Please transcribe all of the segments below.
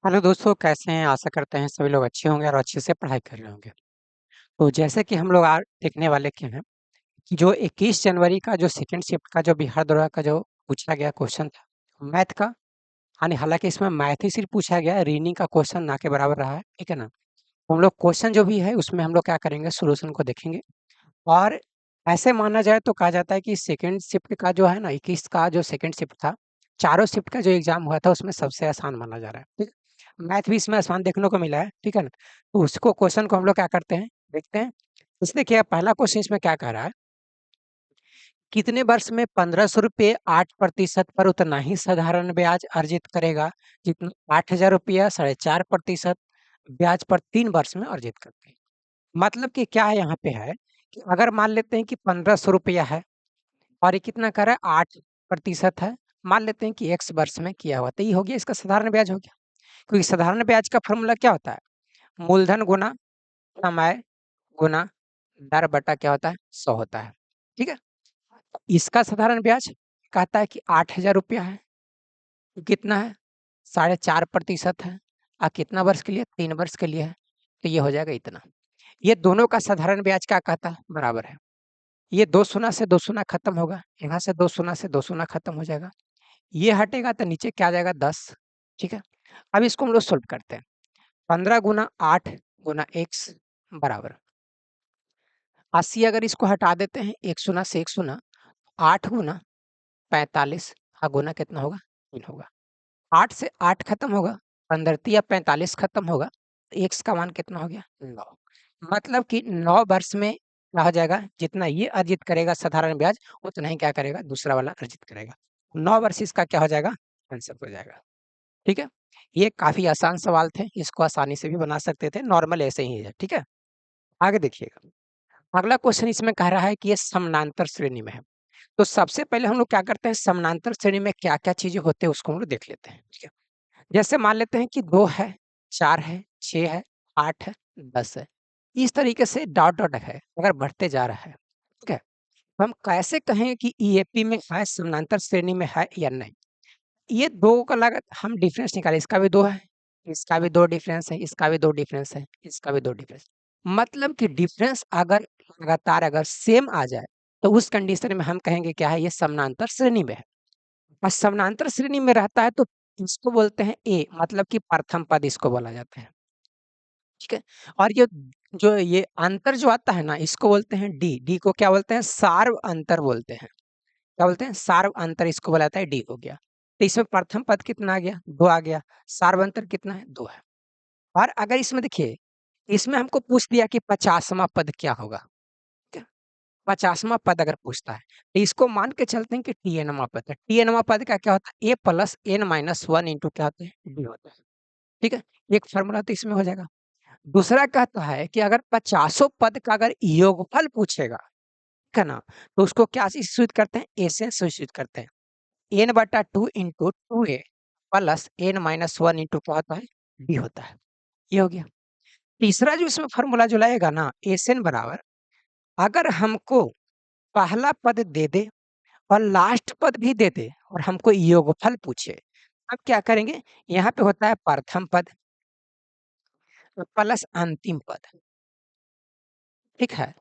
Hello दोस्तों, कैसे हैं? आशा करते हैं सभी लोग अच्छे होंगे और अच्छे से पढ़ाई कर रहे होंगे। तो जैसे कि हम लोग आज देखने वाले के हैं कि जो 21 जनवरी का जो सेकंड शिफ्ट का जो बिहार दरोगा का जो पूछा गया क्वेश्चन था मैथ का। हालांकि इसमें मैथ ही सिर्फ पूछा गया है, रीजनिंग का क्वेश्चन ना के बराबर रहा है, ठीक है ना। तो हम लोग क्वेश्चन जो भी है उसमें हम लोग क्या करेंगे, सोल्यूशन को देखेंगे। और ऐसे माना जाए तो कहा जाता है कि सेकंड शिफ्ट का जो है ना, 21 का जो सेकंड शिफ्ट था, चारों शिफ्ट का जो एग्जाम हुआ था उसमें सबसे आसान माना जा रहा है, ठीक है। मैथ भी इसमें आसान देखने को मिला है, ठीक है ना। तो उसको क्वेश्चन को हम लोग क्या करते हैं, देखते हैं। इसमें क्या पहला क्वेश्चन इसमें क्या कह रहा है, कितने वर्ष में 1500 रुपये 8% पर उतना ही साधारण ब्याज अर्जित करेगा जितना 8000 रुपया 4.5% ब्याज पर 3 वर्ष में अर्जित करते हैं। मतलब कि क्या है यहाँ पे है कि अगर मान लेते हैं कि 1500 रुपया है और ये कितना कर रहा है, 8% है। मान लेते हैं कि x वर्ष में किया हुआ, तो ये हो गया इसका साधारण ब्याज हो गया। क्योंकि साधारण ब्याज का फॉर्मूला क्या होता है, मूलधन गुना समय गुना दर बटा क्या होता है, 100 होता है, ठीक है। इसका साधारण ब्याज कहता है कि 8000 रुपया है, तो कितना है, 4.5% है। कितना वर्ष के लिए, 3 वर्ष के लिए है, तो ये हो जाएगा इतना। ये दोनों का साधारण ब्याज क्या कहता है, बराबर है। ये दो शून्य से दो शून्य खत्म होगा, यहाँ से दो शून्य से दो शून्य खत्म हो जाएगा। ये हटेगा तो नीचे क्या आ जाएगा, 10, ठीक है। अब इसको हम लोग सोल्व करते हैं। 15 गुना 8 गुना x बराबर 80। अगर इसको हटा देते हैं, एक शून्य से एक शून्य, 8 गुना 45 गुना कितना होगा, 3 होगा। 8 से 8 खत्म होगा, 15 या 45 खत्म होगा, तो x का मान कितना हो गया, 9। मतलब कि 9 वर्ष में क्या हो जाएगा, जितना ये अर्जित करेगा साधारण ब्याज उतना ही क्या करेगा, दूसरा वाला अर्जित करेगा। 9 वर्ष इसका क्या हो जाएगा, आंसर हो जाएगा, ठीक है। ये काफी आसान सवाल थे, इसको आसानी से भी बना सकते थे, नॉर्मल ऐसे ही है, ठीक है। आगे देखिएगा, अगला क्वेश्चन इसमें कह रहा है कि ये समानांतर श्रेणी में है। तो सबसे पहले हम लोग क्या करते हैं, समानांतर श्रेणी में क्या क्या चीजें होते हैं उसको हम लोग देख लेते हैं, ठीक है। जैसे मान लेते हैं कि 2 है, 4 है, 6 है, 8 है, 10 है। इस तरीके से डॉट डॉट है, अगर बढ़ते जा रहा है, ठीक है। तो हम कैसे कहें कि ईएपी में है, समानांतर श्रेणी में है या नहीं। ये 2 का लगा हम डिफरेंस निकालें, इसका भी 2 है, इसका भी 2 डिफरेंस है, इसका भी 2 डिफरेंस है, इसका भी 2 डिफरेंस। मतलब कि डिफरेंस अगर लगातार अगर सेम आ जाए, तो उस कंडीशन में हम कहेंगे क्या है, ये समानांतर श्रेणी में है। और समानांतर श्रेणी में रहता है तो इसको बोलते हैं ए, मतलब कि प्रथम पद इसको बोला जाता है, ठीक है। और ये जो ये अंतर जो आता है ना, इसको बोलते हैं डी। डी को क्या बोलते हैं, सार्व अंतर बोलते हैं। क्या बोलते हैं, सार्व अंतर इसको बोला जाता है, डी हो गया। तो इसमें प्रथम पद कितना आ गया, 2 आ गया। सार्व अंतर कितना है, 2 है। और अगर इसमें देखिए, इसमें हमको पूछ दिया कि 50वां पद क्या होगा, ठीक है। 50वां पद अगर पूछता है, तो इसको मान के चलते हैं कि टीएनवां पद है। टीएनवां पद का क्या होता है, ए प्लस एन माइनस 1 इंटू क्या होता है, डी होता है, ठीक है। एक फॉर्मूला तो इसमें हो जाएगा। दूसरा कहता है कि अगर 50 पद का अगर योगफल पूछेगा, ठीक है ना, तो उसको क्या से सूचित करते हैं, ए से सूचित करते हैं। एन बटा 2 into 2a plus n minus 1 into क्या होता है, डी होता है। ये हो गया। तीसरा जो इसमें फॉर्मूला जो लाएगा ना, एस एन बराबर, अगर हमको पहला पद दे दे और लास्ट पद भी दे दे और हमको योगफल पूछे, अब क्या करेंगे, यहाँ पे होता है प्रथम पद प्लस अंतिम पद, ठीक है।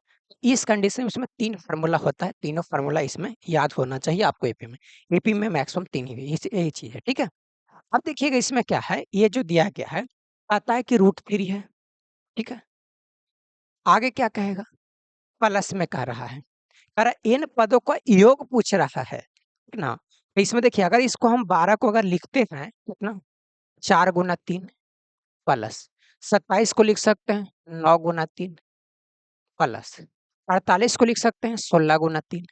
इस कंडीशन में उसमें 3 फार्मूला होता है, तीनों फार्मूला इसमें याद होना चाहिए आपको एपी में। एपी में मैक्सिमम 3 ही यही चीज़ है, ठीक है। अब देखिएगा इसमें क्या है, ये जो दिया गया है, आता है कि √3 है, ठीक है। आगे क्या कहेगा, प्लस में कह रहा है, कह रहा इन पदों का योग पूछ रहा है, ठीक ना। तो इसमें देखिए, अगर इसको हम 12 को अगर लिखते हैं, कितना, 4 गुना 3 प्लस 27 को लिख सकते हैं 9 गुना 3 प्लस 48 को लिख सकते हैं 16 गुना 3,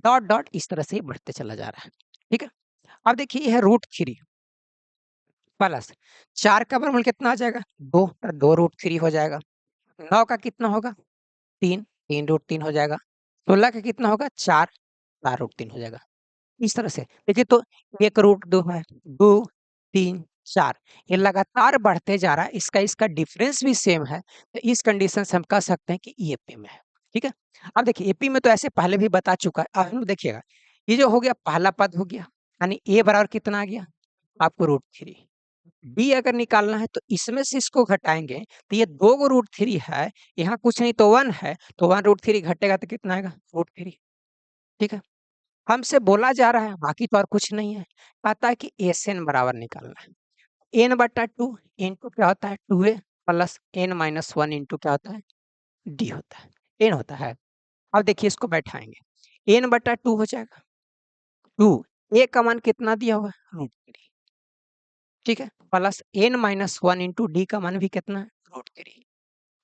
डॉट डॉट इस तरह से बढ़ते चला जा रहा है, ठीक है। अब देखिए ये है √3 प्लस 4 का वर्गमूल कितना आ जाएगा, 2, 2 √3 हो जाएगा। 9 का कितना होगा, 3, 3 √3 हो जाएगा। 16 का कितना होगा, 4, 4 √3 हो जाएगा। इस तरह से देखिए, तो 1 √2 है, 2, 3, 4, ये लगातार बढ़ते जा रहा है, इसका इसका डिफरेंस भी सेम है, तो इस कंडीशन से हम कह सकते हैं कि एपी में है, ठीक है। अब देखिए एपी में तो ऐसे पहले भी बता चुका है, अब हम देखिएगा, ये जो हो गया पहला पद हो गया, यानी ए बराबर कितना आ गया आपको √3, डी अगर निकालना है तो इसमें से इसको घटाएंगे तो ये 2 √3 है, यहाँ कुछ नहीं तो 1 है, तो 1 √3 घटेगा तो कितना आएगा √3। ठीक है, हमसे बोला जा रहा है बाकी तो और कुछ नहीं है, कहता है कि एस एन बराबर निकालना है। n/2 इंटू क्या होता है 2a प्लस n-1 इंटू क्या होता है डी होता है, एन होता है। अब देखिए इसको बैठाएंगे, n/2 हो जाएगा 2, a का मान कितना दिया हुआ है √3। ठीक है, प्लस n-1 इंटू डी का मान भी कितना है √3।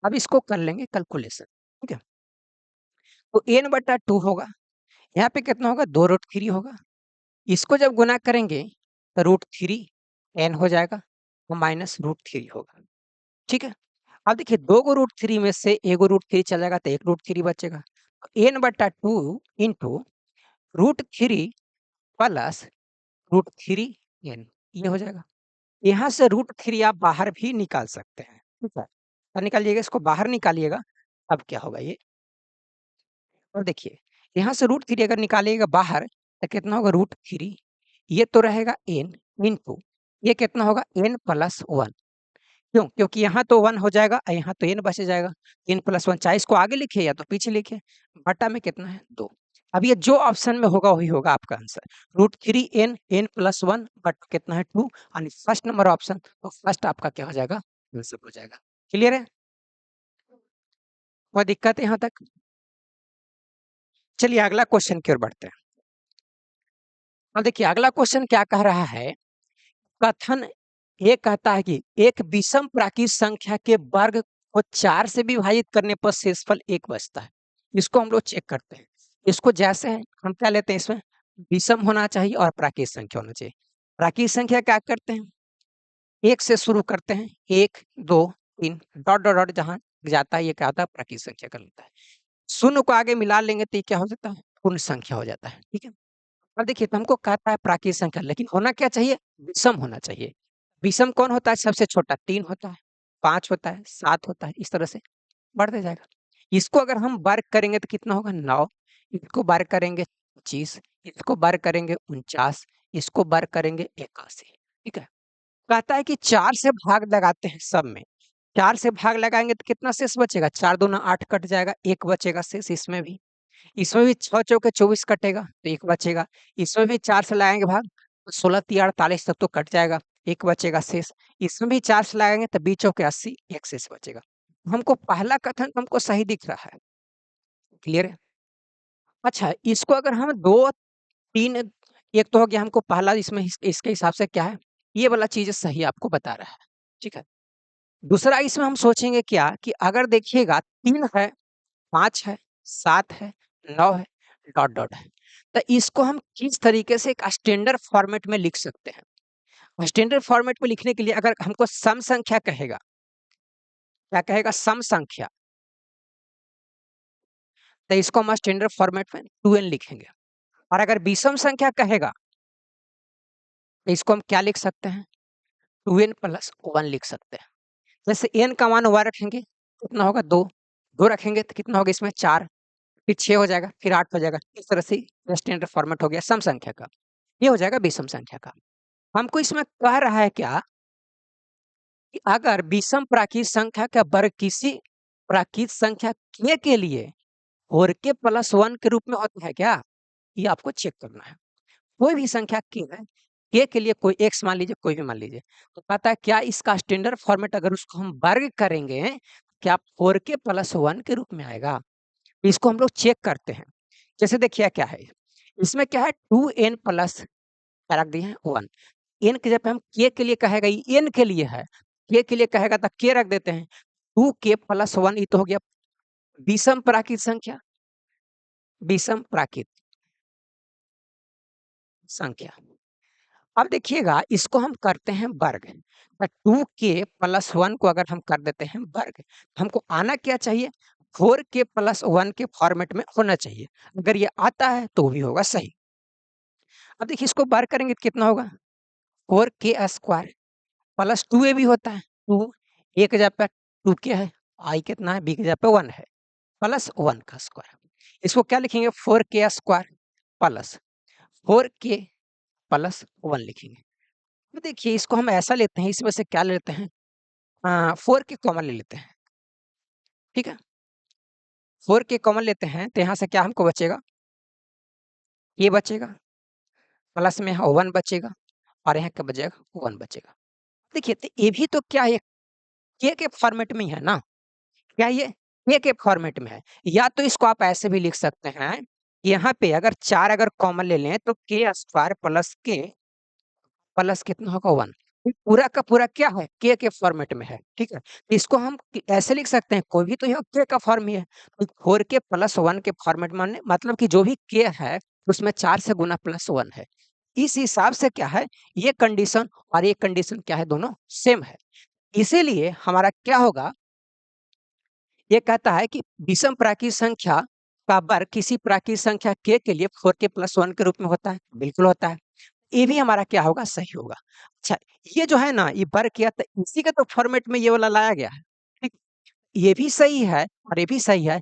अब इसको कर लेंगे कैलकुलेशन। ठीक है, तो n/2 होगा, यहाँ पे कितना होगा 2 √3 होगा, इसको जब गुना करेंगे तो √3 n हो जाएगा और माइनस √3 होगा। ठीक है, अब देखिए 2 √3 में से 1 √3 चला जाएगा तो 1 √3 बचेगा, n/2 इंटू √3 प्लस √3 n ये हो जाएगा। यहाँ से √3 आप बाहर भी निकाल सकते हैं। ठीक है, तो निकालिएगा, इसको बाहर निकालिएगा, अब क्या होगा ये, और देखिए यहाँ से √3 अगर निकालिएगा बाहर तो कितना होगा √3, ये तो रहेगा n इंटू ये कितना होगा n+1। क्यों? क्योंकि यहाँ तो 1 हो जाएगा और यहाँ तो n बच जाएगा, n+1 चाहे इसको आगे लिखिए या तो पीछे लिखिए, बटा में कितना है 2। अब ये जो ऑप्शन में होगा वही होगा आपका आंसर, √3n n+1 बट कितना है 2 और फर्स्ट नंबर ऑप्शन, तो फर्स्ट आपका क्या हो जाएगा आंसर हो जाएगा। क्लियर है, कोई दिक्कत है यहाँ तक? चलिए अगला क्वेश्चन की ओर बढ़ते हैं। अब देखिए अगला क्वेश्चन क्या कह रहा है, कथन ये कहता है कि एक विषम प्राकृत संख्या के वर्ग को 4 से विभाजित करने पर शेषफल 1 बचता है। इसको हम लोग चेक करते हैं, इसको जैसे है हम क्या लेते हैं, इसमें विषम होना चाहिए और प्राकृत संख्या होना चाहिए। प्राकृत संख्या क्या करते हैं, 1 से शुरू करते हैं, 1 2 3 डॉट डॉट डॉट जहां जाता है ये क्या होता है प्राकृत संख्या कहलाता है। शून्य को आगे मिला लेंगे तो ये क्या हो जाता है पूर्ण संख्या हो जाता है। ठीक है, अब देखिए तो हमको कहता है प्राकृत संख्या, लेकिन होना क्या चाहिए विषम होना चाहिए। विषम कौन होता है सबसे छोटा, 3 होता है, 5 होता है, 7 होता है, इस तरह से बढ़ते जाएगा। इसको अगर हम वर्ग करेंगे तो कितना होगा 9, इसको वर्ग करेंगे 25, इसको वर्ग करेंगे 49, इसको वर्ग करेंगे 81। ठीक है, कहता है कि 4 से भाग लगाते हैं सब में, 4 से भाग लगाएंगे तो कितना शेष बचेगा, 4 दूना 8 कट जाएगा, 1 बचेगा शेष। इसमें भी 6 चौके 24 कटेगा तो 1 बचेगा, इसमें भी 4 से लगाएंगे भाग तो 16 तिया 48 तक तो कट जाएगा, 1 बचेगा शेष। इसमें भी 4 से लगाएंगे तो 20 चौके 80, 1 शेष बचेगा। हमको पहला कथन हमको सही दिख रहा है। क्लियर है, अच्छा इसको अगर हम 2 3 एक तो हो गया हमको पहला, इसमें इसके हिसाब से क्या है ये वाला चीज सही आपको बता रहा है। ठीक है, दूसरा इसमें हम सोचेंगे क्या कि अगर देखिएगा 3 है, 5 है, 7 है, 9 है, डॉट डॉट है, तो इसको हम किस तरीके से एक स्टैंडर्ड फॉर्मेट में लिख सकते हैं। स्टैंडर्ड फॉर्मेट में लिखने के लिए अगर हमको सम संख्या कहेगा, क्या कहेगा सम संख्या, तो इसको हम स्टैंडर्ड फॉर्मेट में 2n लिखेंगे। और अगर विषम संख्या कहेगा तो इसको हम क्या लिख सकते हैं 2n+1 लिख सकते हैं। जैसे n का मान 1 रखेंगे कितना होगा 2, 2 रखेंगे तो कितना होगा इसमें 4, फिर 6 हो जाएगा, फिर 8 हो जाएगा। इस तरह से स्टैंडर्ड फॉर्मेट हो गया सम संख्या का, ये हो जाएगा विषम संख्या का। हमको इसमें कह रहा है क्या कि अगर विषम प्राकृत संख्या का वर्ग किसी प्राकृत संख्या k के लिए 4k+1 के रूप में होता है क्या, ये आपको चेक करना है। कोई भी संख्या k है, k के लिए कोई x मान लीजिए, कोई भी मान लीजिए, तो पता है क्या इसका स्टैंडर्ड फॉर्मेट अगर उसको हम वर्ग करेंगे क्या 4k+1 के रूप में आएगा। इसको हम लोग चेक करते हैं। जैसे देखिए क्या है, इसमें क्या है 2n प्लस रख दिए हैं 1, n के जब हम k के लिए कहेगा, ये n के लिए है, k के लिए कहेगा तो k रख देते हैं, 2k+1 ये तो हो गया विषम प्राकृत संख्या, विषम प्राकृत संख्या। अब देखिएगा इसको हम करते हैं वर्ग, 2k+1 को अगर हम कर देते हैं वर्ग, हमको आना क्या चाहिए 4k+1 के फॉर्मेट में होना चाहिए। अगर ये आता है तो भी होगा सही। अब देखिए इसको वर्ग करेंगे तो कितना होगा 4k² प्लस 2a भी होता है, 2 a के जगह पे 2k है, i कितना है b के जगह पे 1 है, प्लस 1 का स्क्वायर। इसको क्या लिखेंगे 4k² प्लस 4k+1 लिखेंगे। तो देखिए इसको हम ऐसा लेते हैं, इसमें से क्या ले लेते हैं, 4 के कॉमन ले लेते हैं, ठीक है? 4 के कॉमन लेते हैं तो यहाँ से क्या हमको बचेगा, ये बचेगा, प्लस में यहाँ 1 बचेगा और यहाँ क्या बचेगा, 1 बचेगा। देखिए तो ये भी तो क्या है, के फॉर्मेट में ही है ना? क्या ये के फॉर्मेट में है? या तो इसको आप ऐसे भी लिख सकते हैं, यहाँ पे अगर 4 अगर कॉमन ले लें तो के स्क्वायर प्लस के प्लस कितना होगा 1, पूरा का पूरा क्या है, के फॉर्मेट में है, ठीक है? तो इसको हम ऐसे लिख सकते हैं, कोई भी तो यहाँ के का फॉर्म ही है, तो 4 के प्लस 1 के फॉर्मेट में मतलब कि जो भी के है उसमें 4 से गुना प्लस 1 है। इस हिसाब से क्या है, ये कंडीशन और ये कंडीशन क्या है, दोनों सेम है। इसीलिए हमारा क्या होगा, ये कहता है कि विषम प्राकृत संख्या का वर्ग किसी प्राकृत संख्या के लिए 4 के प्लस 1 के रूप में होता है, बिल्कुल होता है। ये भी हमारा क्या होगा, सही होगा। अच्छा, ये जो है ना, ये वर्ग किया तो इसी के तो फॉर्मेट में ये वाला लाया गया है, ठीक? ये भी सही है और ये भी सही है।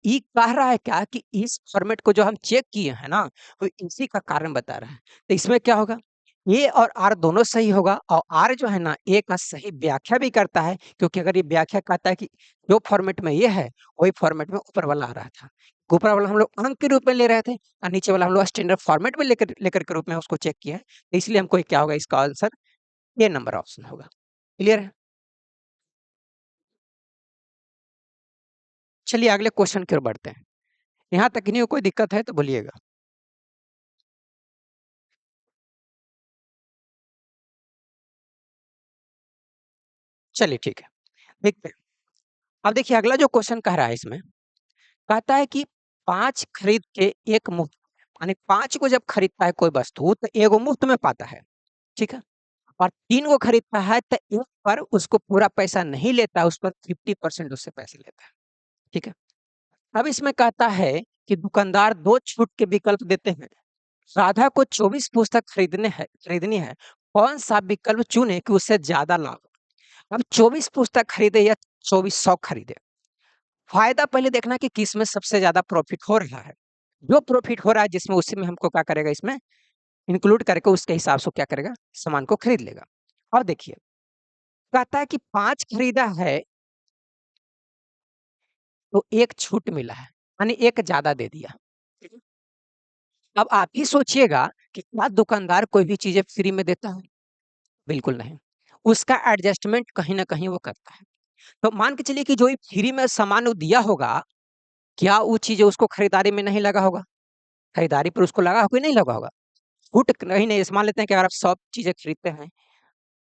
ये कह रहा है क्या कि इस फॉर्मेट को जो हम चेक किए हैं ना, वो इसी का कारण बता रहा है। तो इसमें क्या होगा, ए और आर दोनों सही होगा और आर जो है ना, ए का सही व्याख्या भी करता है, क्योंकि अगर ये व्याख्या कहता है कि जो फॉर्मेट में ये है, वही फॉर्मेट में ऊपर वाला आ रहा था। ऊपर वाला हम लोग अंक के रूप में ले रहे थे और नीचे वाला हम लोग स्टैंडर्ड फॉर्मेट में लेकर लेकर के रूप में उसको चेक किया है। तो इसलिए हमको क्या होगा, इसका आंसर ये नंबर ऑप्शन होगा। क्लियर है? चलिए अगले क्वेश्चन की ओर बढ़ते हैं। यहाँ तक नहीं कोई दिक्कत है तो बोलिएगा। चलिए ठीक है, देखते हैं। अब देखिए अगला जो क्वेश्चन कह रहा है इसमें, कहता है कि 5 खरीद के 1 मुफ्त, यानी 5 को जब खरीदता है कोई वस्तु तो एगो मुफ्त में पाता है, ठीक है? और 3 को खरीदता है तो एक पर उसको पूरा पैसा नहीं लेता, उस पर 50% उससे पैसे लेता है, ठीक है? अब इसमें कहता है कि दुकानदार 2 छूट के विकल्प देते हैं। राधा को 24 पुस्तक खरीदनी है, कौन सा विकल्प चुने कि उससे ज्यादा लाभ हो? अब 24 पुस्तक खरीदे या 2400 खरीदे, फायदा पहले देखना कि किस में सबसे ज्यादा प्रॉफिट हो रहा है। जो प्रॉफिट हो रहा है जिसमें, उसी में हमको क्या करेगा, इसमें इंक्लूड करके उसके हिसाब से क्या करेगा, सामान को खरीद लेगा। और देखिए कहता है कि 5 खरीदा है तो 1 छूट मिला है, यानी 1 ज्यादा दे दिया। अब आप ही सोचिएगा कि क्या दुकानदार कोई भी चीजें फ्री में देता है? बिल्कुल नहीं। उसका एडजस्टमेंट कहीं ना कहीं वो करता है। तो मान के चलिए कि जो ये फ्री में सामान वो दिया होगा, क्या वो चीज़ उसको खरीदारी में नहीं लगा होगा? खरीदारी पर उसको लगा होगा कि नहीं लगा होगा? छूट नहीं, नहीं, मान लेते हैं कि अगर आप 100 चीज़ें खरीदते हैं,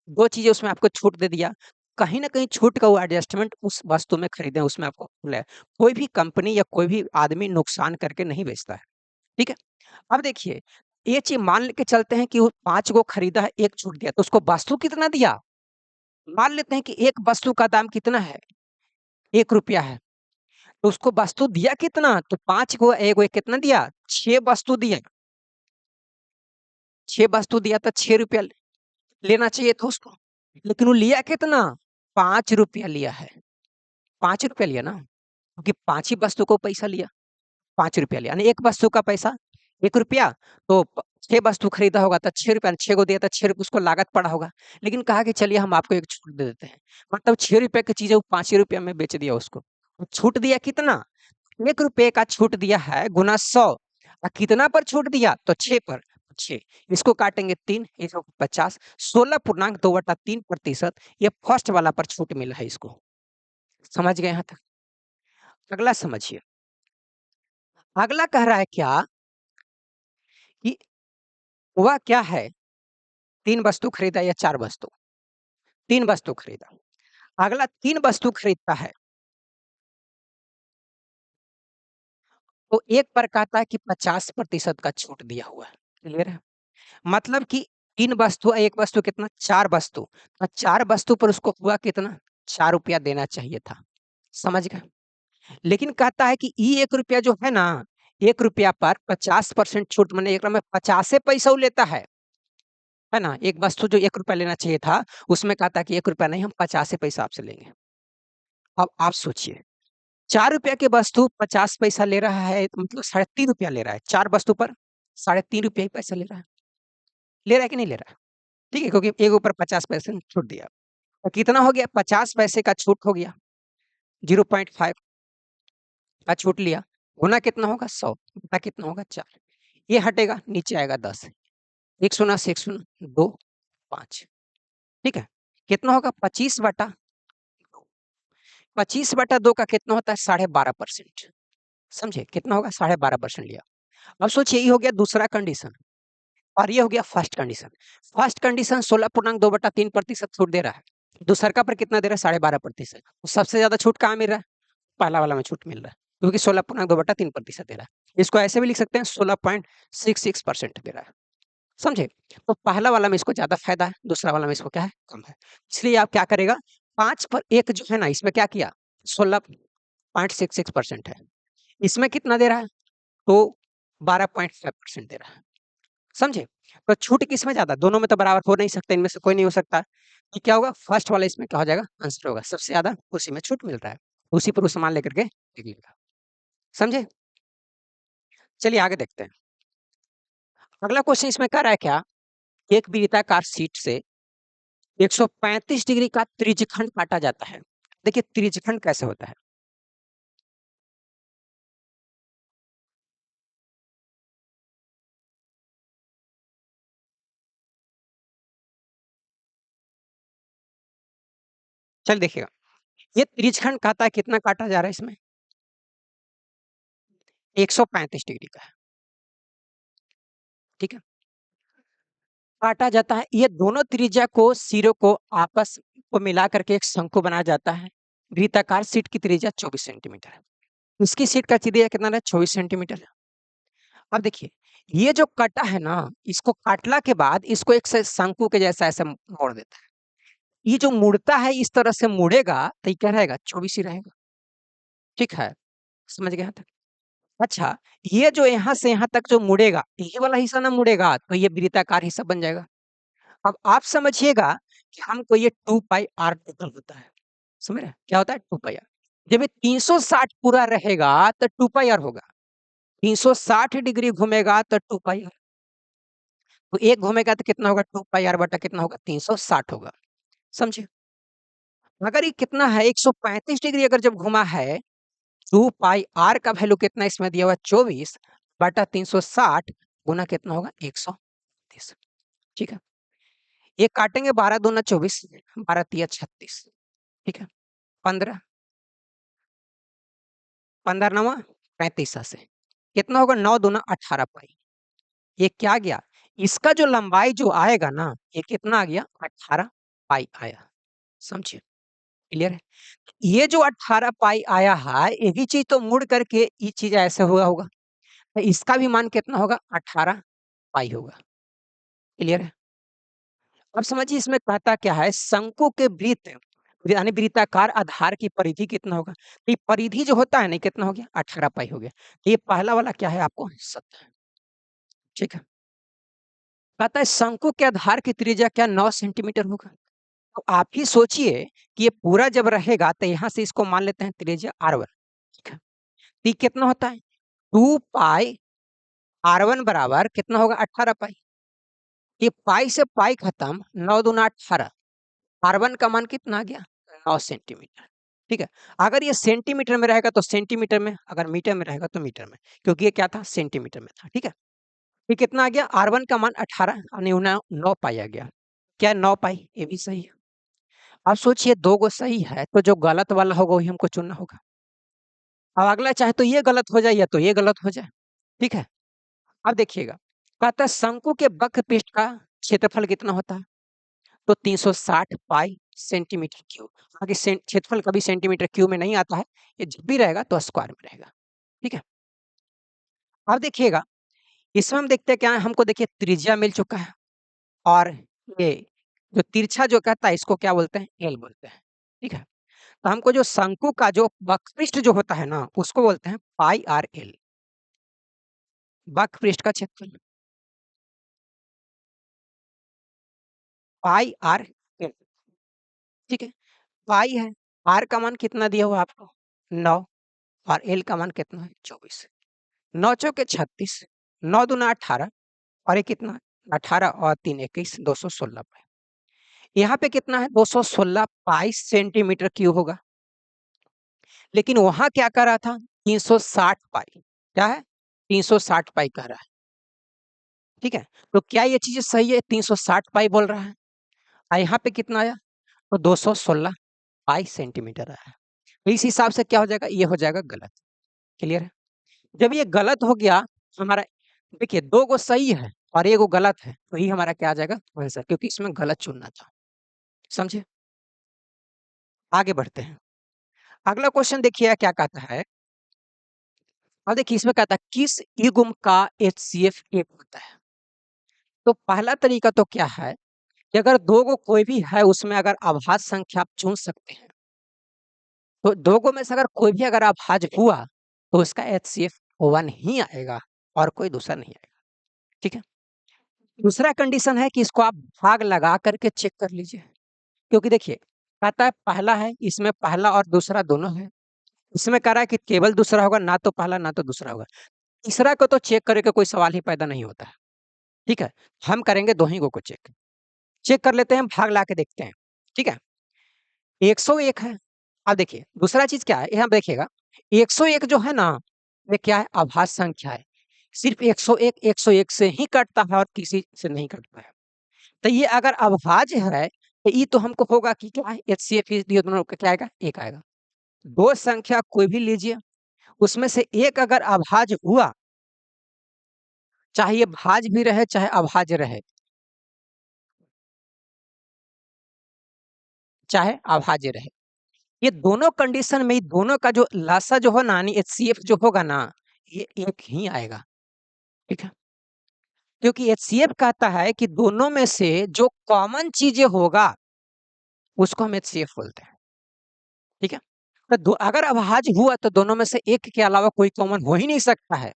2 चीज़ें उसमें आपको छूट दे दिया, कहीं न कहीं छूट का वो एडजस्टमेंट उस वस्तु में खरीदें, उसमें आपको मिला। कोई भी कंपनी या कोई भी आदमी नुकसान करके नहीं बेचता है, ठीक है? अब देखिए, ये चीज़ मान के चलते हैं कि वो 5 को खरीदा है, 1 छूट दिया, तो उसको वस्तु कितना दिया? मान लेते हैं कि एक वस्तु का दाम कितना है? ₹1 है। तो उसको वस्तु दिया कितना? तो 5 को एगो कितना दिया? 6 वस्तु दिया। 6 वस्तु दिया तो ₹6 लेना चाहिए था उसको। लेकिन वो लिया कितना? ₹5 लिया है। ₹5 लिया ना, क्योंकि 5 ही वस्तु को पैसा लिया, ₹5 लिया। यानी एक वस्तु का पैसा ₹1, तो 6 वस्तु खरीदा होगा तो ₹6, 6 को दिया तो ₹6 उसको लागत पड़ा होगा। लेकिन कहा कि चलिए हम आपको एक छूट दे देते हैं। मतलब ₹6 की चीज़ है वो ₹5 में बेच दिया उसको। छूट दिया कितना? ₹1 का छूट दिया है गुना 100, और कितना पर छूट दिया? तो 6 पर, 6। इसको काटेंगे 3, 150, 16.2/3% ये फर्स्ट वाला पर छूट मिला है इसको। समझ गए यहाँ तक? अगला समझिए। अगला कह रहा है क्या कि हुआ क्या है, 3 वस्तु खरीदा या 4 वस्तु? 3 वस्तु खरीदा। अगला 3 वस्तु खरीदता है, तो एक पर कहता है कि 50% का छूट दिया हुआ है। क्लियर है? मतलब कि 3 वस्तु, एक वस्तु कितना? 4 वस्तु। 4 वस्तु पर उसको हुआ कितना? ₹4 देना चाहिए था। समझ गए? लेकिन कहता है कि ये ₹1 जो है ना, ₹1 पर 50% छूट, माने एकरा में 50 पैसा वो लेता है ना? एक वस्तु जो ₹1 लेना चाहिए था, उसमें कहता है कि ₹1 नहीं, हम 50 पैसा आपसे लेंगे। अब आप सोचिए, ₹4 की वस्तु 50 पैसा ले रहा है, तो मतलब ₹3.5 ले रहा है। 4 वस्तु पर ₹3.5 ही पैसा ले रहा है। ले रहा है कि नहीं ले रहा है? ठीक है, क्योंकि एक ऊपर 50 पैसे छूट दिया। तो कितना हो गया, 50 पैसे का छूट हो गया, 0.5 का छूट लिया, गुना कितना होगा 100, बटा कितना होगा 4, ये हटेगा, नीचे आएगा 10, एक शून्य से एक शून्य 2, 5, ठीक है, कितना होगा 25/2 का कितना होता है 12.5%, समझे, कितना होगा 12.5% लिया। अब सोचिए, ये हो गया दूसरा कंडीशन और ये हो गया फर्स्ट कंडीशन। फर्स्ट कंडीशन 16.2/3% छूट दे रहा है, दूसरा पर कितना दे रहा है 12.5%। तो सबसे ज्यादा छूट कहाँ मिल रहा है, पहला वाला में छूट मिल रहा है, क्योंकि 16.2/3% दे रहा है। इसको ऐसे भी लिख सकते हैं 16.66% दे रहा है, समझे। तो पहला वाला में इसको ज्यादा फायदा है, दूसरा वाला में इसको क्या है, कम है। इसलिए आप क्या करेगा, 5/1 जो है ना, इसमें क्या किया 16.66% है, इसमें कितना दे रहा है तो 12.5% दे रहा है, समझे। तो छूट किसमें ज्यादा, दोनों में तो बराबर हो नहीं सकते, इनमें से कोई नहीं हो सकता। तो क्या होगा, फर्स्ट वाला इसमें क्या हो जाएगा, आंसर होगा, सबसे ज्यादा उसी में छूट मिल रहा है, उसी पर वो सामान लेकर के निकलेगा, समझे। चलिए आगे देखते हैं। अगला क्वेश्चन इसमें कह रहा है क्या, एक वृत्ताकार शीट से 135 डिग्री का त्रिज्यखंड काटा जाता है। देखिए त्रिज्यखंड कैसे होता है, चल देखिएगा, ये त्रिज्यखंड कहता है कितना काटा जा रहा है इसमें, 135 डिग्री का है, ठीक है, काटा जाता है। ये दोनों त्रिज्या को सिरों को आपस को मिला करके एक शंकु बनाया जाता है। वृत्ताकार शीट की त्रिज्या 24 सेंटीमीटर है, इसकी शीट का त्रिज्या कितना है 24 सेंटीमीटर है। अब देखिए, ये जो कटा है ना, इसको काटला के बाद इसको एक से शंकु के जैसा ऐसे मोड़ देता है। ये जो मुड़ता है इस तरह से मुड़ेगा तो ये क्या रहेगा 24 ही रहेगा, ठीक है, समझ गए यहाँ तक। अच्छा, ये जो यहाँ से यहाँ तक जो मुड़ेगा, ये वाला हिस्सा ना मुड़ेगा तो ये वृत्ताकार हिस्सा बन जाएगा। अब आप समझिएगा कि हमको ये 2πr टोटल होता है, समझ रहे हैं? क्या होता है 2πr। जब ये 360 पूरा रहेगा तो 2πr होगा, 360 डिग्री घूमेगा तो 2πr, तो एक घूमेगा तो कितना होगा 2πr बटा कितना होगा 360 होगा, समझे। अगर ये कितना है 135 डिग्री अगर जब घुमा है, 2πr का वैल्यू कितना इसमें दिया हुआ 24 बटा 360 गुना कितना होगा 130, ठीक है। ये काटेंगे 12 दूना 24, 12 तिया 36, ठीक है, 15, 15 नवा 35 से कितना होगा 9 दूना 18 पाई। ये क्या गया, इसका जो लंबाई जो आएगा ना, ये कितना आ गया 18 पाई आया, समझिए, क्लियर है। ये जो 18 पाई आया है, यही चीज तो मुड़ करके ये चीज ऐसे हुआ होगा, तो इसका भी मान कितना होगा 18 पाई होगा, क्लियर है। अब समझिए इसमें कहता क्या है, शंकु के वृत्त यानी वृत्ताकार आधार की परिधि कितना होगा, तो ये परिधि जो होता है ना कितना हो गया 18 पाई हो गया। तो ये पहला वाला क्या है आपको 70, ठीक है। कहता है शंकु के आधार की त्रिज्या क्या 9 सेंटीमीटर होगा। तो आप ही सोचिए कि ये पूरा जब रहेगा तो यहाँ से इसको मान लेते हैं त्रिज्या r1, ठीक है। तो ये कितना होता है 2πr1 बराबर कितना होगा 18 पाई। ये पाई से पाई खत्म, 9 दूना 18, R1 का मान कितना आ गया 9 सेंटीमीटर, ठीक है। अगर ये सेंटीमीटर में रहेगा तो सेंटीमीटर में, अगर मीटर में रहेगा तो मीटर में, क्योंकि ये क्या था सेंटीमीटर में था, ठीक है। ये कितना आ गया R1 का मान 18 और 9 पाई आ गया, क्या 9 पाई, ये भी सही है। अब सोचिए दो गो सही है तो जो गलत वाला होगा वही हमको चुनना होगा। अब अगला चाहे तो ये गलत हो जाए या तो ये गलत हो जाए, ठीक है। अब देखिएगा, कहता है शंकु के वक्र पृष्ठ का क्षेत्रफल कितना होता है, तो 360 पाई सेंटीमीटर क्यूब। आगे क्षेत्रफल कभी सेंटीमीटर क्यूब में नहीं आता है, ये जब भी रहेगा तो स्क्वायर में रहेगा, ठीक है। अब देखिएगा, इसमें हम देखते हैं क्या है, हमको देखिए त्रिज्या मिल चुका है, और ये जो तिरछा जो कहता है इसको क्या बोलते हैं एल बोलते हैं, ठीक है। तो हमको जो शंकु का जो वक्रपृष्ठ जो होता है ना उसको बोलते हैं पाई आर एल, वक्रपृष्ठ का क्षेत्रफल पाई आर एल, ठीक है। पाई है, आर का मान कितना दिया हुआ आपको 9, और एल का मान कितना है 24, 9 चौके 36, 9 दूना 18, और ये कितना 18 और 3 21 216 पाई। यहाँ पे कितना है 216 पाई सेंटीमीटर क्यूब होगा। लेकिन वहां क्या कर रहा था 360 पाई, क्या है 360 पाई कह रहा है। ठीक है, तो क्या ये चीज सही है 360 पाई बोल रहा है, और यहाँ पे कितना आया तो 216 पाई सेंटीमीटर आया। तो इस हिसाब से क्या हो जाएगा, ये हो जाएगा गलत। क्लियर है। जब ये गलत हो गया हमारा, देखिए दो गो सही है और एक गो गलत है, तो ये हमारा क्या आ जाएगा आंसर, क्योंकि इसमें गलत चुनना था। समझे। आगे बढ़ते हैं। अगला क्वेश्चन देखिए क्या कहता है। अब देखिए इसमें कहता है किस युग्म का HCF एक होता है। तो पहला तरीका तो क्या है कि अगर दो गो कोई भी है उसमें अगर अभाज्य संख्या आप चुन सकते हैं, तो दो गो में से अगर कोई भी अगर अभाज्य हुआ तो उसका HCF 1 ही आएगा और कोई दूसरा नहीं आएगा। ठीक है। दूसरा कंडीशन है कि इसको आप भाग लगा करके चेक कर लीजिए, क्योंकि देखिए कहता है पहला है, इसमें पहला और दूसरा दोनों है। इसमें कह रहा है कि केवल दूसरा होगा, ना तो पहला ना तो दूसरा होगा। तीसरा को तो चेक करके कोई सवाल ही पैदा नहीं होता है। ठीक है, हम करेंगे दो ही गो को चेक। चेक कर लेते हैं, भाग ला के देखते हैं। ठीक है, 101 है। अब देखिए दूसरा चीज क्या है, यहाँ देखिएगा 101 जो है ना, ये क्या है अभाज्य संख्या है। सिर्फ 101 से ही कटता है और किसी से नहीं कटता है। तो ये अगर अभाज्य है तो ये तो हमको होगा कि क्या है HCF ये दोनों का क्या आएगा, एक आएगा। दो संख्या कोई भी लीजिए, उसमें से एक अगर अभाज्य हुआ, चाहे ये भाज्य भी रहे चाहे अभाज्य रहे, चाहे अभाज्य रहे, ये दोनों कंडीशन में दोनों का जो लासा जो हो ना यानी HCF जो होगा ना, ये एक ही आएगा। ठीक है, क्योंकि HCF कहता है कि दोनों में से जो कॉमन चीजें होगा उसको हम HCF बोलते हैं। ठीक है, तो अगर अभाज्य हुआ तो दोनों में से एक के अलावा कोई कॉमन हो ही नहीं सकता है।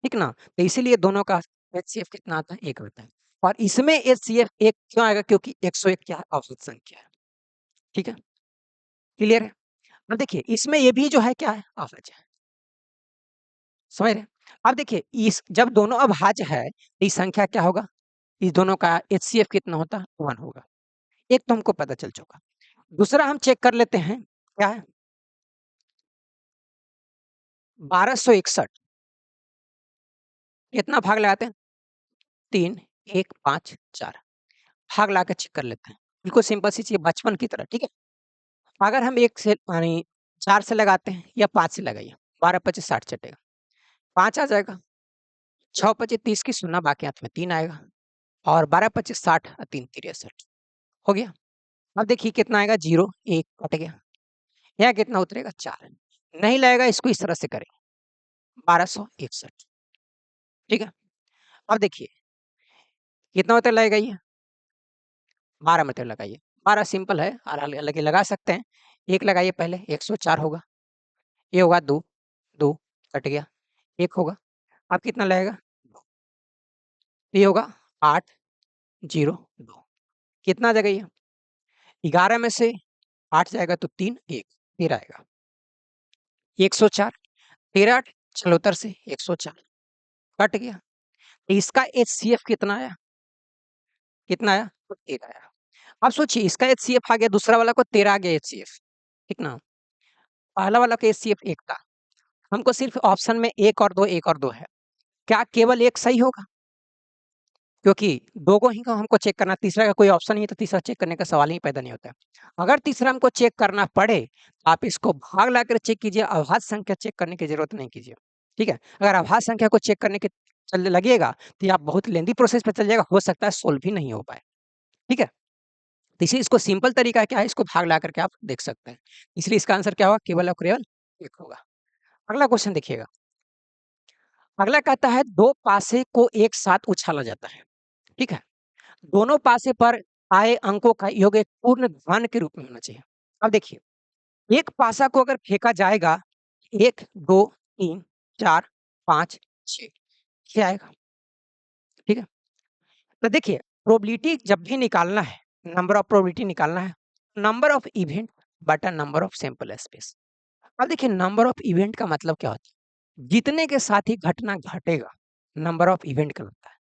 ठीक ना, तो इसीलिए दोनों का HCF कितना आता है, एक होता है। और इसमें HCF एक क्यों आएगा, क्योंकि 101 क्या है औसत संख्या है। ठीक है, क्लियर है। अब देखिए इसमें ये भी जो है क्या है अभाज्य है। समझ रहे हैं? अब देखिए इस जब दोनों अभाज्य है तो इस संख्या क्या होगा, इस दोनों का HCF कितना होता है 1 होगा। एक तो हमको पता चल चुका। दूसरा हम चेक कर लेते हैं क्या है 1261 कितना भाग लगाते हैं 3 1 5 4 भाग ला के चेक कर लेते हैं। बिल्कुल सिंपल सी चीज बचपन की तरह। ठीक है, अगर हम 1 से यानी 4 से लगाते हैं या 5 से लगाइए, 12 25 60 चटेगा, 5 आ जाएगा, 6 25 30 की शून्य बाकी हाथ में 3 आएगा, और 12 25 60 और 3 63 हो गया। अब देखिए कितना आएगा 0 1 कट गया, यहाँ कितना उतरेगा 4। नहीं लगेगा, इसको इस तरह से करें 1261। ठीक है, अब देखिए कितना उतर लगेगा ये 12 मीटर लगाइए। 12 सिंपल है, अलग लगा सकते हैं। एक लगाइए पहले 104 होगा, ये होगा 2 2 कट गया, एक होगा, अब कितना लगेगा ये होगा 8 0 2 कितना आ जाएगा ये 11 में से 8 जाएगा तो 3 1 13 आएगा 104 13 8 76 से 104 कट गया। तो इसका HCF कितना आया, कितना आया तो 1 आया। अब सोचिए इसका HCF आ गया, दूसरा वाला को 13 आ गया HCF। ठीक ना, पहला वाला का HCF 1 था, हमको सिर्फ ऑप्शन में 1 और 2 1 और 2 है, क्या केवल एक सही होगा, क्योंकि दो को ही को हमको चेक करना, तीसरा का कोई ऑप्शन नहीं, तो तीसरा चेक करने का सवाल ही पैदा नहीं होता है। अगर तीसरा हमको चेक करना पड़े तो आप इसको भाग लाकर चेक कीजिए, अभाज्य संख्या चेक करने की जरूरत नहीं कीजिए। ठीक है, अगर अभाज्य संख्या को चेक करने के चलने लगेगा तो आप बहुत लेंदी प्रोसेस पे चल जाएगा, हो सकता है सोल्व भी नहीं हो पाए। ठीक है, तो इसी इसको सिंपल तरीका क्या है, इसको भाग ला करके आप देख सकते हैं। इसलिए इसका आंसर क्या होगा, केवल और केवल एक होगा। अगला क्वेश्चन देखिएगा। अगला कहता है दो पासे को एक साथ उछाला जाता है। ठीक है, दोनों पासे पर आए अंकों का योग एक पूर्ण घन के रूप में होना चाहिए। अब देखिए एक पासा को अगर फेंका जाएगा 1 2 3 4 5 6 ये आएगा। ठीक है, तो देखिए प्रोबेबिलिटी जब भी निकालना है, नंबर ऑफ प्रोबेबिलिटी निकालना है, नंबर ऑफ इवेंट बटा नंबर ऑफ सैंपल स्पेस। अब देखिए नंबर ऑफ इवेंट का मतलब क्या होता है, जितने के साथ ही घटना घटेगा नंबर ऑफ इवेंट कहलाता है।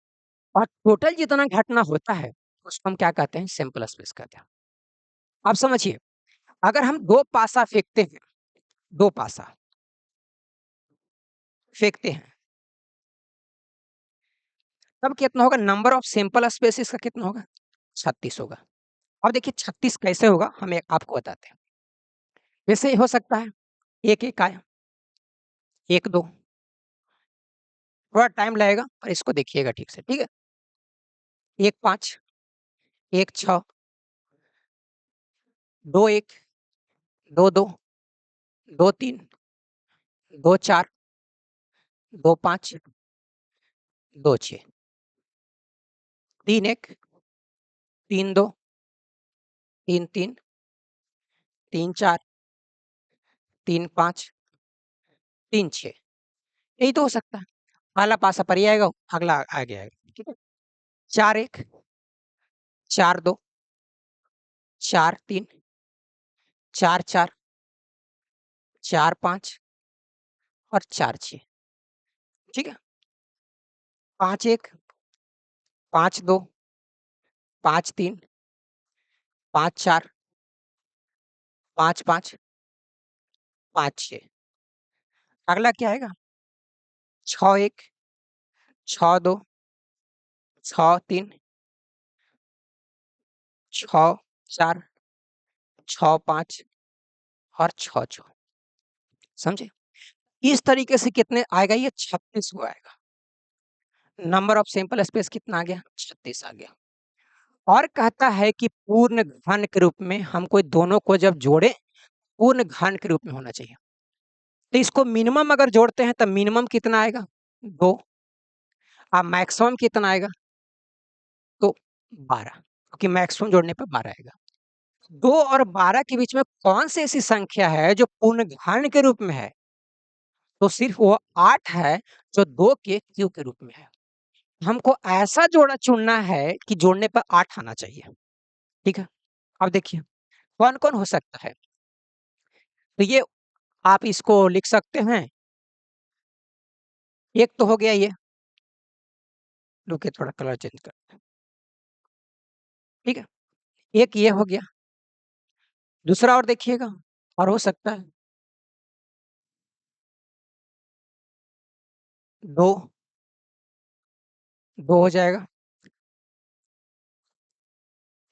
और टोटल जितना घटना होता है उसको हम क्या कहते हैं? सैंपल स्पेस कहते हैं। अब समझिए, अगर हम 2 पासा फेंकते हैं, 2 पासा फेंकते हैं, तब कितना होगा? नंबर ऑफ सैंपल स्पेसिस का कितना होगा? 36 होगा। अब देखिए 36 कैसे होगा, हम एक आपको बताते हैं। वैसे हो सकता है 1-1 आए, 1-2, थोड़ा टाइम लगेगा पर इसको देखिएगा ठीक से, ठीक है? 1-5, 1-6, 2-1, 2-2, 2-3, 2-4, 2-5, 2-6, 3-1, 3-2, 3-3, 3-4, 3-5, 3-6, यही तो हो सकता है। पहला पासा परे आएगा, अगला आगे आएगा, ठीक है? 4-1, 4-2, 4-3, 4-4, 4-5 और 4-6, ठीक है? 5-1, 5-2, 5-3, 5-4, 5-5, 5-6, अगला क्या आएगा? 6-1, 6-2, 6-3, 6-4, 6-5 और 6-6, समझे? इस तरीके से कितने आएगा? ये 36 को आएगा। नंबर ऑफ सैंपल स्पेस कितना आ गया? 36 आ गया। और कहता है कि पूर्ण घन के रूप में हमको दोनों को जब जोड़े, पूर्ण घन के रूप में होना चाहिए। तो इसको मिनिमम अगर जोड़ते हैं, तो मिनिमम कितना आएगा? 2। अब मैक्सिमम कितना आएगा? तो 12, क्योंकि मैक्सिमम जोड़ने पे 12 आएगा। 2 और 12 के बीच में कौन-सी ऐसी संख्या है जो पूर्ण घन के रूप में है? तो सिर्फ वो 8 है, जो 2 के क्यूब के रूप में है। हमको ऐसा जोड़ा चुनना है कि जोड़ने पर 8 आना चाहिए, ठीक है? अब देखिए, कौन-कौन हो सकता है? तो ये आप इसको लिख सकते हैं। एक तो हो गया ये, रुकिए थोड़ा कलर चेंज करते हैं, ठीक है? एक ये हो गया, दूसरा और देखिएगा, और हो सकता है 2, 2 हो जाएगा,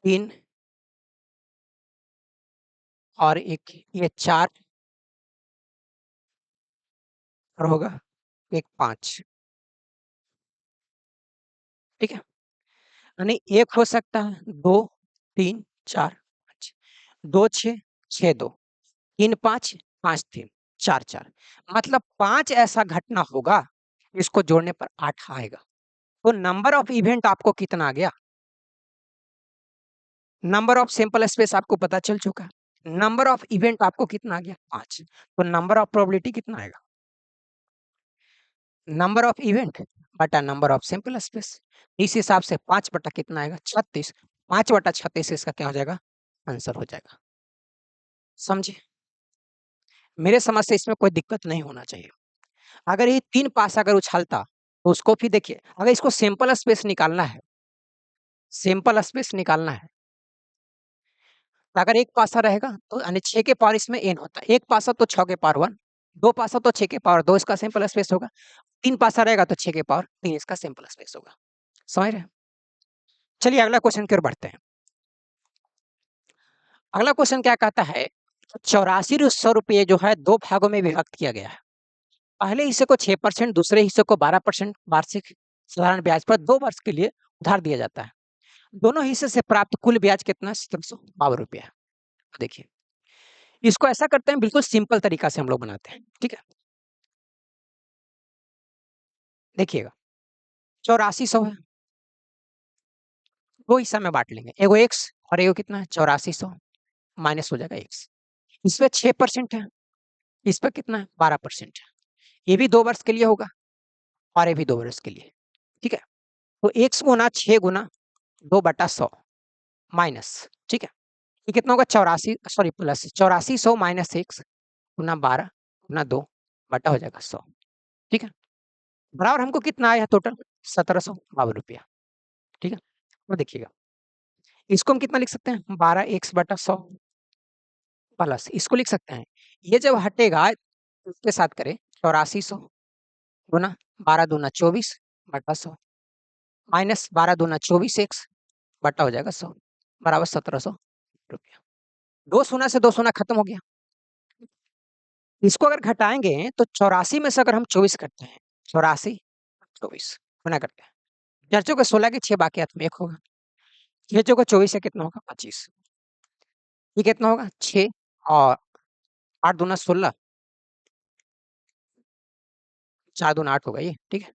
3 और एक ये 4 और होगा एक 5, ठीक है? यानी एक हो सकता है, 2, 3, 4, 5, 2, 6, 6, 2, 3, 5, 5, 3, 4, 4, मतलब 5 ऐसा घटना होगा, इसको जोड़ने पर 8 आएगा। तो नंबर ऑफ इवेंट आपको कितना आ गया? नंबर ऑफ सैंपल स्पेस आपको पता चल चुका है। नंबर ऑफ इवेंट आपको कितना आ गया? 5। तो नंबर ऑफ प्रोबेबिलिटी कितना आएगा? नंबर ऑफ इवेंट बटा नंबर ऑफ सैंपल स्पेस। इस हिसाब से 5 बटा कितना आएगा? 36। 5 बटा 36 इसका क्या हो जाएगा? आंसर हो जाएगा। समझे? मेरे समझ से इसमें कोई दिक्कत नहीं होना चाहिए। अगर ये 3 पास अगर उछालता, तो उसको फिर देखिए, अगर इसको सैंपल स्पेस निकालना है, सैंपल स्पेस निकालना है, तो अगर 1 पासा रहेगा तो यानी 6 के पावर इसमें n होता है। 1 पासा तो 6 के पावर 1, 2 पासा तो 6 के पावर 2 इसका सैंपल स्पेस होगा। 3 पासा रहेगा तो 6 के पावर 3 इसका सैंपल स्पेस होगा। समझ रहे हैं? चलिए अगला क्वेश्चन की ओर बढ़ते हैं। अगला क्वेश्चन क्या कहता है? 84 रुपये जो है 2 भागों में विभक्त किया गया है। पहले हिस्से को 6%, दूसरे हिस्से को 12% वार्षिक साधारण ब्याज पर 2 वर्ष के लिए उधार दिया जाता है। दोनों हिस्से से प्राप्त कुल ब्याज कितना? 1752 रुपया है। देखिए, इसको ऐसा करते हैं, बिल्कुल सिंपल तरीका से हम लोग बनाते हैं, ठीक है? देखिएगा, 8400 है, 2 हिस्सा में बाँट लेंगे, एगो x और एगो कितना है? 8400 माइनस हो जाएगा x। इसमें 6% है, इस पे कितना है? 12% है। ये भी 2 वर्ष के लिए होगा और ये भी 2 वर्ष के लिए, ठीक है? तो x गुना 6 गुना 2/100 माइनस, ठीक है? ये कितना होगा? 84 सॉरी प्लस 8400 माइनस x गुना 12 गुना 2 बटा हो जाएगा 100, ठीक है? बराबर हमको कितना आया टोटल? 1752 रुपया। ठीक है? अब देखिएगा, इसको हम कितना लिख सकते हैं 12x/100 प्लस इसको लिख सकते हैं, ये जब हटेगा इसके साथ करें 8400 गुना 12 दूना 24/100 माइनस 12 दूना 24x बटा हो जाएगा 100 बराबर 1700 रुपया। 2 शून्य से 2 शून्य खत्म हो गया। इसको अगर घटाएँगे तो 84 में से अगर हम 24 करते हैं, 84 24 गुना करते हैं। 4 चौके 16 के 6 बाकी हाथ में 1 होगा। 6 चौके 24 से कितना होगा 25। ये कितना होगा 6 और 8 दूना 16 4 दूना 8 होगा ये, ठीक है?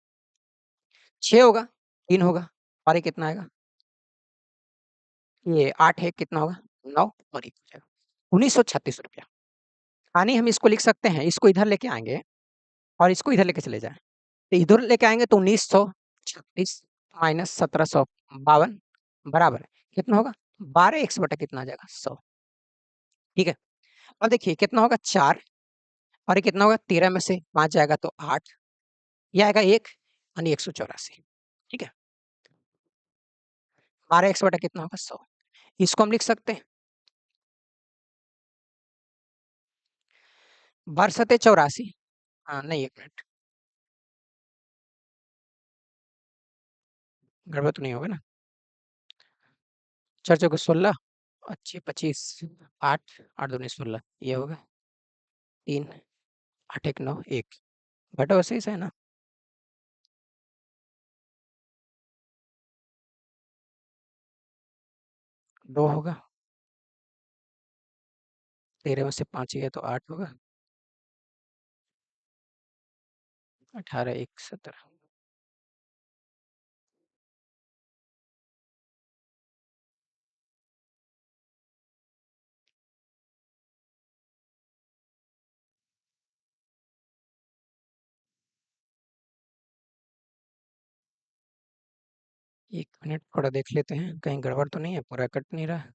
6 होगा, 3 होगा और ये कितना आएगा? ये 8 है कितना होगा 9 और 1 हो जाएगा 1936 रुपया। यानी हम इसको लिख सकते हैं, इसको इधर लेके आएँगे और इसको इधर लेके चले जाएँ। तो इधर लेके आएँगे तो 1936 माइनस 1752 बराबर कितना होगा 12x बटा कितना आ जाएगा 100 ठीक है? अब देखिए कितना होगा 4 और ये कितना होगा 13 में से 5 जाएगा तो 8 ये आएगा 1 यानी 184 ठीक है? 12x बटा कितना होगा 100 इसको हम लिख सकते हैं बरसते 84 हाँ, नहीं 1 मिनट गड़बड़ तो नहीं होगा ना? 4 चौके 16 अच्छी 25 8 8 दूनी 16 ये होगा 3 8 1 9 1 घटा वैसे ही से है ना? 2 होगा 13 में से 5 गया तो 8 होगा 18 1 17 1 मिनट थोड़ा देख लेते हैं, कहीं गड़बड़ तो नहीं है, पूरा कट नहीं रहा है।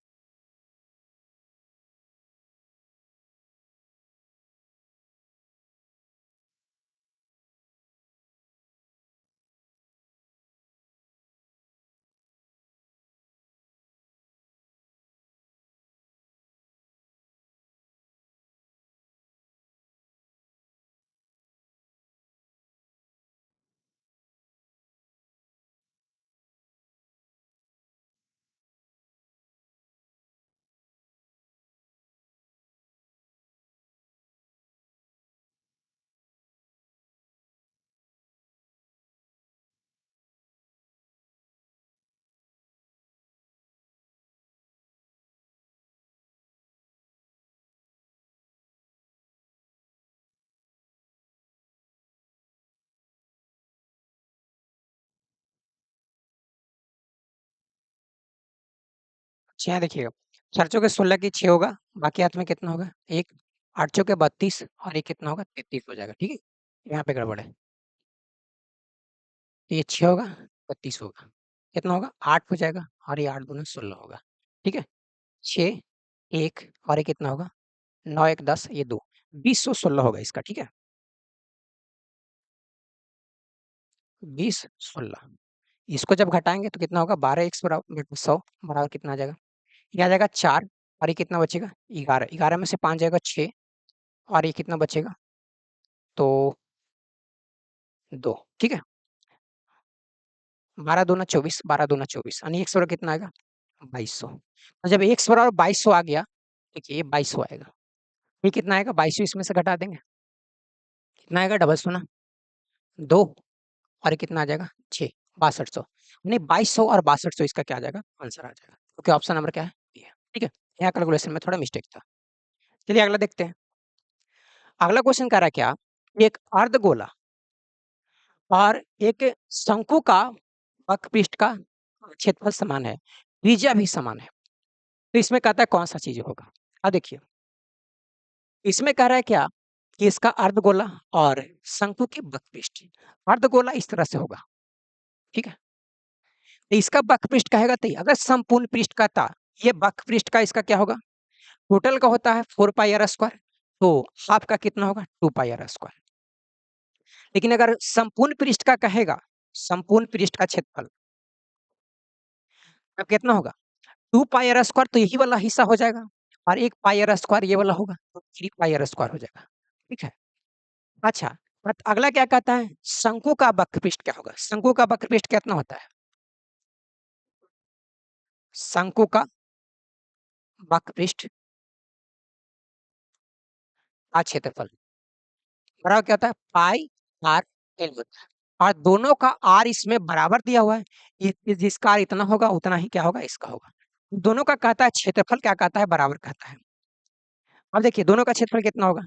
अच्छा यहाँ देखिएगा, 4 चौके 16 की 6 होगा, बाकी हाथ में कितना होगा 1 8 चौके 32 और ये कितना होगा 33 हो जाएगा, ठीक है? यहाँ पे गड़बड़ है। तो ये 6 होगा, 32 होगा, कितना होगा 8 हो जाएगा और ये 8 दूनी 16 होगा, ठीक है? 6 1 और ये कितना होगा 9 1 10 ये 2 2016 होगा इसका, ठीक है? 20 16 इसको जब घटाएँगे तो कितना होगा 12 x बराबर 100 बराबर कितना आ जाएगा? ये आ जाएगा 4 और ये कितना बचेगा 11 11 में से 5 जाएगा 6 और ये कितना बचेगा? तो 2 ठीक है? 12 दूना 24 12 दूना 24 यानी x बराबर कितना आएगा? 2200 तो जब x बराबर 2200 आ गया, देखिए ये 2200 आएगा। ये कितना आएगा 2200 इसमें से घटा देंगे, कितना आएगा डबल शून्य 2 और ये कितना आ जाएगा 6 6200 यानी 2200 और 6200 इसका क्या आ जाएगा? आंसर आ जाएगा। क्योंकि ऑप्शन नंबर क्या है? बी है। ठीक है? यहाँ कैलकुलेशन में थोड़ा मिस्टेक था। चलिए अगला देखते हैं। अगला क्वेश्चन कह रहा है क्या? एक अर्धगोला और एक शंकु का वक्रपृष्ठ का क्षेत्रफल समान है, त्रिज्या भी समान है। तो इसमें कहता है कौन-सा चीज़ होगा? देखिए, इसमें कह रहा है क्या कि इसका अर्धगोला और शंकु की वक्रपृष्ठ। अर्धगोला इस तरह से होगा, ठीक है? तो इसका वक्रपृष्ठ कहेगा तो अगर संपूर्ण पृष्ठ कहता, ये वक्रपृष्ठ का इसका क्या होगा? टोटल का होता है 4 पाई आर स्क्वायर, तो हाफ का कितना होगा? 2 पाई आर स्क्वायर। लेकिन अगर संपूर्ण पृष्ठ का कहेगा, संपूर्ण पृष्ठ का क्षेत्रफल अब कितना होगा 2 पाई आर स्क्वायर, तो यही वाला हिस्सा हो जाएगा और 1 पाई आर स्क्वायर ये वाला होगा, तो 3 पाई आर स्क्वायर हो जाएगा। ठीक है। अच्छा, बट अगला क्या कहता है, शंकु का वक्रपृष्ठ क्या होगा? शंकु का वक्रपृष्ठ कितना होता है? शंकु का वक्रपृष्ठ का क्षेत्रफल बराबर क्या होता है? पाई आर एल होता है। और दोनों का आर इसमें बराबर दिया हुआ है। जिसका आर इतना होगा उतना ही क्या होगा, इसका होगा। दोनों का कहता है क्षेत्रफल, क्या कहता है? बराबर कहता है। अब देखिए दोनों का क्षेत्रफल कितना होगा?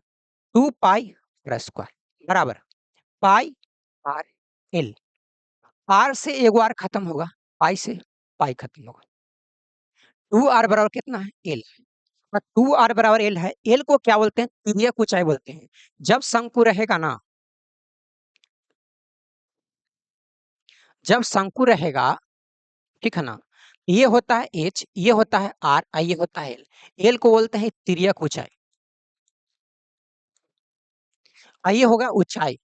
2 पाई आर स्क्वायर बराबर पाई आर एल। आर से एगो आर खत्म होगा, पाई से पाई खत्म होगा। 2 आर बराबर कितना है? एल। 2 आर बराबर एल है। एल को क्या बोलते हैं? तिर्यक ऊंचाई बोलते हैं। जब शंकु रहेगा ना, जब शंकु रहेगा, ठीक है ना, ये होता है एच, ये होता है आर, ये होता है एल। एल को बोलते हैं तिर्यक ऊंचाई, ये होगा ऊंचाई,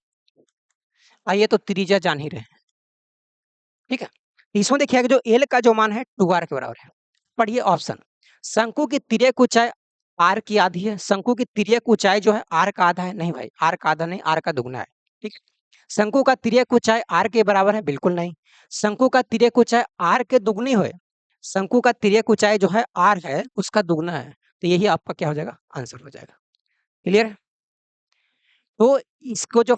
ये तो त्रिज्या जान ही रहे हैं। ठीक है। इसमें देखिए कि जो एल का जो मान है 2 आर के बराबर है। पढ़िए ऑप्शन, शंकु की तिर्यक ऊंचाई आर की आधी है। शंकु की तिर्यक ऊंचाई जो है आर का आधा है। नहीं भाई, आर का आधा नहीं, आर का दुगना है। ठीक है। शंकु का तिर्यक ऊंचाई आर के बराबर है? बिल्कुल नहीं। शंकु का तिर्यक ऊंचाई आर के दुगनी है। शंकु का तिर्यक ऊंचाई जो है आर है, उसका दुगना है। तो यही आपका क्या हो जाएगा? आंसर हो जाएगा। क्लियर है? तो इसको जो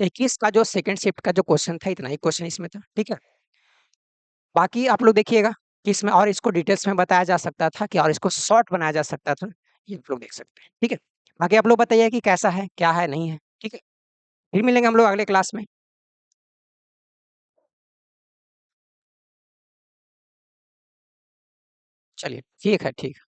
21 का जो सेकंड शिफ्ट का जो क्वेश्चन था, इतना ही क्वेश्चन इसमें था। ठीक है। बाकी आप लोग देखिएगा कि इसमें और इसको डिटेल्स में बताया जा सकता था कि, और इसको शॉर्ट बनाया जा सकता था, ये आप लोग देख सकते हैं। ठीक है। बाकी आप लोग बताइए कि कैसा है, क्या है, नहीं है। ठीक है। फिर मिलेंगे हम लोग अगले क्लास में। चलिए ठीक है, ठीक है।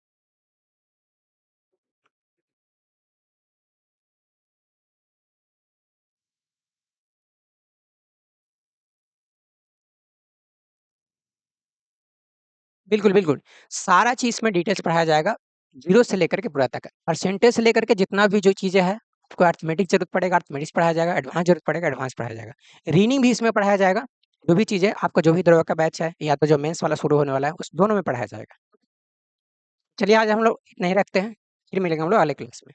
बिल्कुल, बिल्कुल। सारा चीज़ में डिटेल्स पढ़ाया जाएगा, 0 से लेकर के पूरा तक। परसेंटेज से लेकर के जितना भी जो चीज़ें हैं, आपको अरिथमेटिक ज़रूरत पड़ेगा, अरिथमेटिक्स पढ़ाया जाएगा, एडवांस ज़रूरत पड़ेगा, एडवांस पढ़ाया जाएगा। रीडिंग भी इसमें पढ़ाया जाएगा। जो भी चीज़ें आपका, जो भी दरवा का बैच है या तो जो मेंस वाला शुरू होने वाला है, उस दोनों में पढ़ाया जाएगा। चलिए आज हम लोग इतना ही रखते हैं, फिर मिलेंगे हम लोग अगले क्लास में।